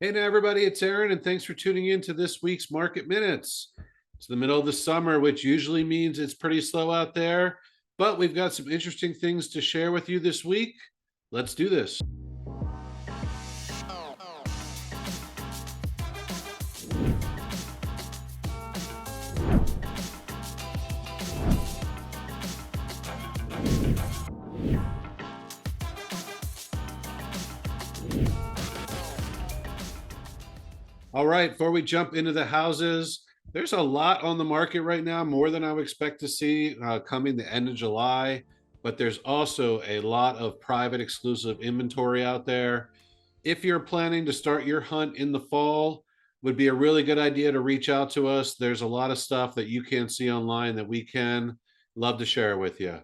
Hey now, everybody, it's Aaron, and thanks for tuning in to this week's Market Minutes. It's the middle of the summer, which usually means it's pretty slow out there, but we've got some interesting things to share with you this week. Let's do this. All right, before we jump into the houses, there's a lot on the market right now, more than I would expect to see coming the end of July. But there's also a lot of private exclusive inventory out there. If you're planning to start your hunt in the fall, would be a really good idea to reach out to us. There's a lot of stuff that you can't see online that we can love to share with you.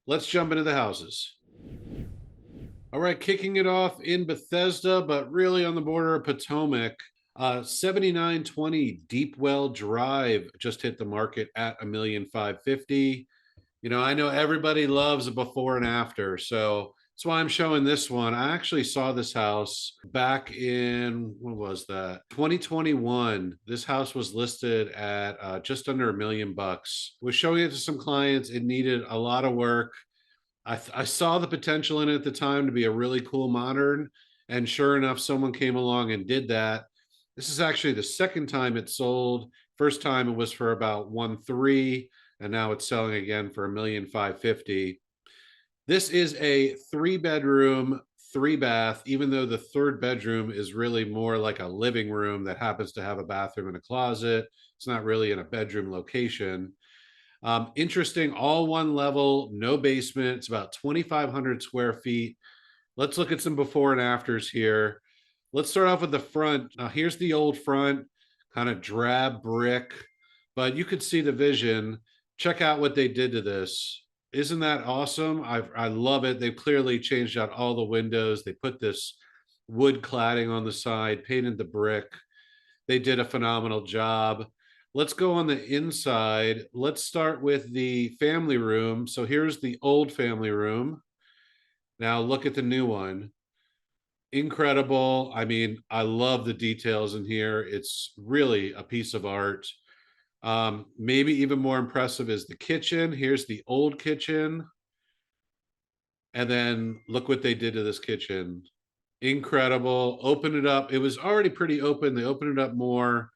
Let's jump into the houses. All right, kicking it off in Bethesda, but really on the border of Potomac. 7920 Deepwell Drive just hit the market at 1,550,000. I know everybody loves a before and after, so that's why I'm showing this one. I actually saw this house back in, what was that? 2021. This house was listed at just under $1 million. Was showing it to some clients. It needed a lot of work. I saw the potential in it at the time to be a really cool modern, and sure enough, someone came along and did that. This is actually the second time it sold. First time it was for about 1.3, and now it's selling again for 1,550,000. This is a 3 bedroom, 3 bath, even though the third bedroom is really more like a living room that happens to have a bathroom and a closet. It's not really in a bedroom location. Interesting, all one level, no basement. It's about 2,500 square feet. Let's look at some before and afters here. Let's start off with the front. Here's the old front, kind of drab brick, but you could see the vision. Check out what they did to this. Isn't that awesome? I love it. They've clearly changed out all the windows. They put this wood cladding on the side, painted the brick. They did a phenomenal job. Let's go on the inside. Let's start with the family room. So here's the old family room. Now look at the new one. Incredible. I mean, I love the details in here. It's really a piece of art. Maybe even more impressive is the kitchen. Here's the old kitchen. And then look what they did to this kitchen. Incredible. Open it up. It was already pretty open. They opened it up more.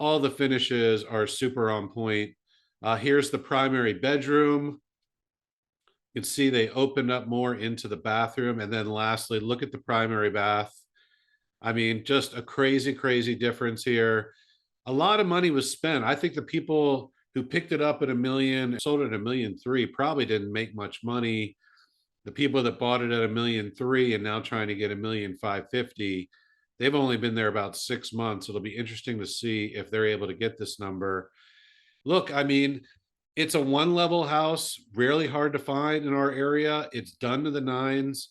All the finishes are super on point. Here's the primary bedroom. You can see they opened up more into the bathroom. And then lastly, look at the primary bath. I mean, just a crazy, crazy difference here. A lot of money was spent. I think the people who picked it up at 1 million, sold it at 1,300,000, probably didn't make much money. The people that bought it at 1,300,000 and now trying to get 1,550,000, they've only been there about 6 months. It'll be interesting to see if they're able to get this number. Look, I mean, it's a one level house, rarely hard to find in our area. It's done to the nines.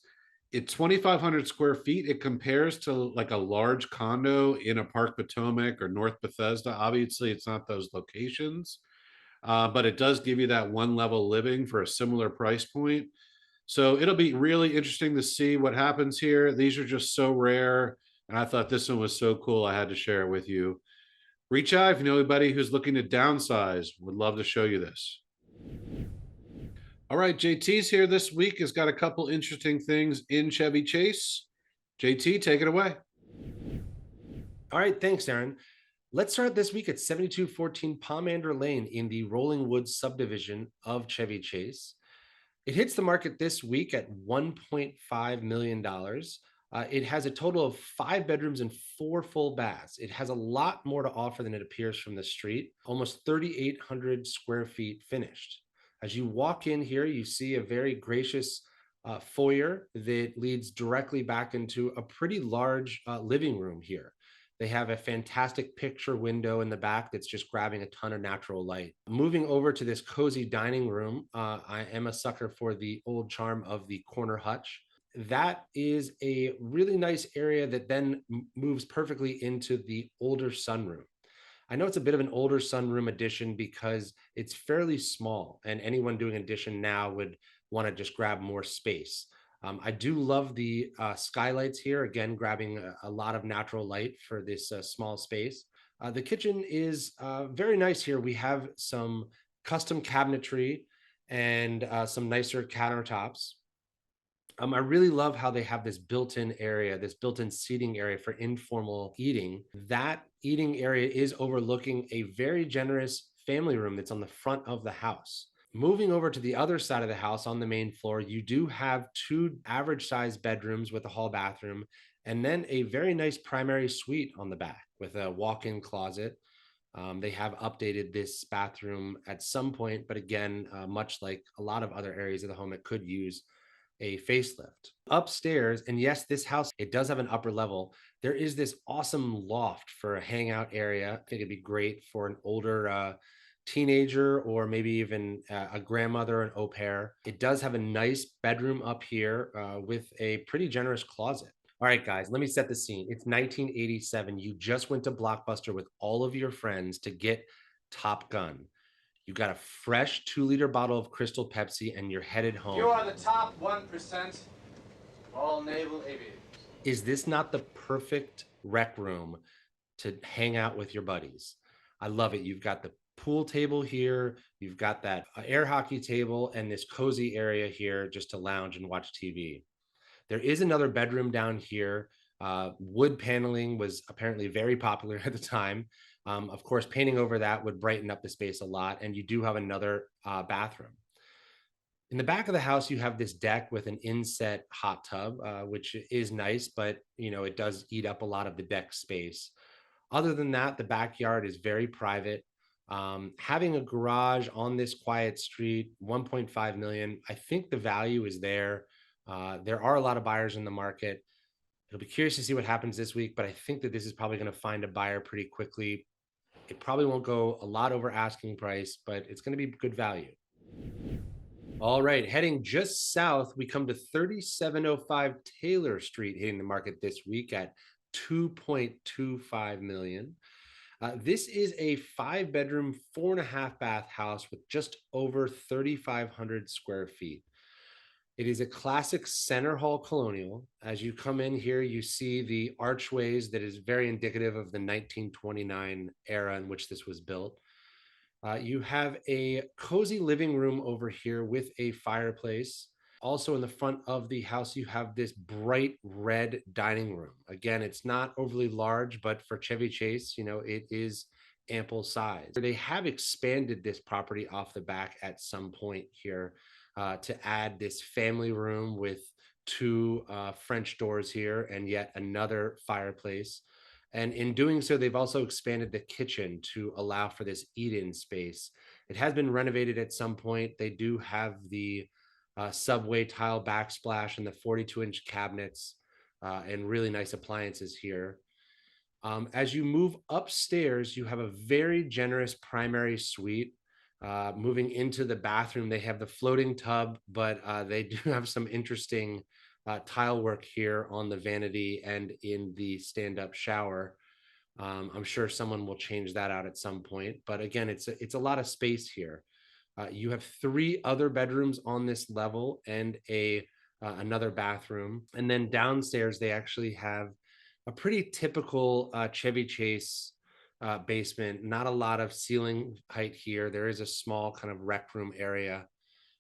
It's 2,500 square feet. It compares to like a large condo in a Park Potomac or North Bethesda. Obviously, it's not those locations, but it does give you that one level living for a similar price point. So it'll be really interesting to see what happens here. These are just so rare. And I thought this one was so cool. I had to share it with you. Reach out if you know anybody who's looking to downsize. Would love to show you this. All right, JT's here this week. Has got a couple interesting things in Chevy Chase. JT, take it away. All right, thanks, Aaron. Let's start this week at 7214 Pomander Lane in the Rolling Woods subdivision of Chevy Chase. It hits the market this week at $1.5 million. It has a total of 5 bedrooms and 4 full baths. It has a lot more to offer than it appears from the street, almost 3,800 square feet finished. As you walk in here, you see a very gracious foyer that leads directly back into a pretty large living room here. They have a fantastic picture window in the back that's just grabbing a ton of natural light. Moving over to this cozy dining room, I am a sucker for the old charm of the corner hutch. That is a really nice area that then moves perfectly into the older sunroom. I know it's a bit of an older sunroom addition because it's fairly small, and anyone doing an addition now would want to just grab more space. I do love the skylights here, again, grabbing a lot of natural light for this small space. The kitchen is very nice here. We have some custom cabinetry and some nicer countertops. I really love how they have this built-in area, this built-in seating area for informal eating. That eating area is overlooking a very generous family room that's on the front of the house. Moving over to the other side of the house on the main floor, you do have two average sized bedrooms with a hall bathroom, and then a very nice primary suite on the back with a walk in closet. They have updated this bathroom at some point, but again, much like a lot of other areas of the home, it could use a facelift. Upstairs, and yes, this house, it does have an upper level. There is this awesome loft for a hangout area. I think it'd be great for an older teenager or maybe even a grandmother, an au pair. It does have a nice bedroom up here with a pretty generous closet. All right, guys, let me set the scene. It's 1987. You just went to Blockbuster with all of your friends to get Top Gun. You got a fresh 2-liter bottle of Crystal Pepsi and you're headed home. You are the top 1% of all naval aviators. Is this not the perfect rec room to hang out with your buddies? I love it. You've got the pool table here, you've got that air hockey table, and this cozy area here just to lounge and watch TV. There is another bedroom down here. Wood paneling was apparently very popular at the time. Of course, painting over that would brighten up the space a lot. And you do have another bathroom. In the back of the house, you have this deck with an inset hot tub, which is nice, but it does eat up a lot of the deck space. Other than that, the backyard is very private. Having a garage on this quiet street, 1.5 million, I think the value is there. There are a lot of buyers in the market. It'll be curious to see what happens this week, but I think that this is probably going to find a buyer pretty quickly. It probably won't go a lot over asking price, but it's going to be good value. All right, heading just south, we come to 3705 Taylor Street hitting the market this week at 2.25 million. This is a 5-bedroom, 4.5-bath house with just over 3,500 square feet. It is a classic center hall colonial. As you come in here, you see the archways that is very indicative of the 1929 era in which this was built. You have a cozy living room over here with a fireplace. Also in the front of the house, you have this bright red dining room. Again, it's not overly large, but for Chevy Chase, it is ample size. They have expanded this property off the back at some point here to add this family room with two French doors here and yet another fireplace. And in doing so, they've also expanded the kitchen to allow for this eat-in space. It has been renovated at some point. They do have the subway tile backsplash and the 42-inch cabinets and really nice appliances here. As you move upstairs, you have a very generous primary suite. Moving into the bathroom, they have the floating tub, but they do have some interesting tile work here on the vanity and in the stand-up shower. I'm sure someone will change that out at some point, but again, it's a lot of space here. You have 3 other bedrooms on this level and another bathroom, and then downstairs they actually have a pretty typical Chevy Chase basement. Not a lot of ceiling height here. There is a small kind of rec room area.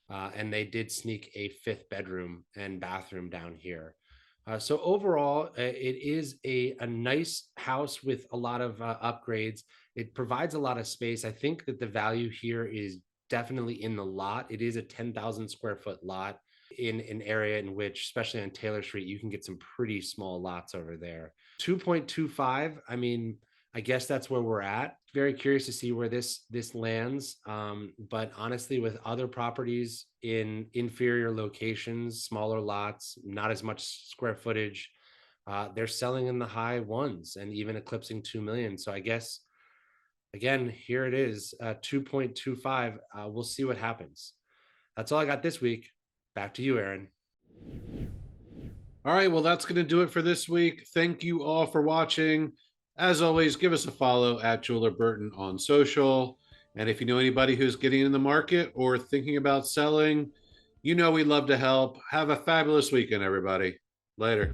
And they did sneak a 5th bedroom and bathroom down here. So overall, it is a nice house with a lot of upgrades. It provides a lot of space. I think that the value here is definitely in the lot. It is a 10,000 square foot lot in an area in which, especially on Taylor Street, you can get some pretty small lots over there. 2.25, I mean, I guess that's where we're at. Very curious to see where this lands. But honestly, with other properties in inferior locations, smaller lots, not as much square footage, they're selling in the high ones and even eclipsing 2 million. So I guess, again, here it is, 2.25. We'll see what happens. That's all I got this week. Back to you, Aaron. All right, well, that's going to do it for this week. Thank you all for watching. As always, give us a follow at Jeweler Burton on social. And if you know anybody who's getting in the market or thinking about selling, You know, we'd love to help. Have a fabulous weekend, everybody. Later.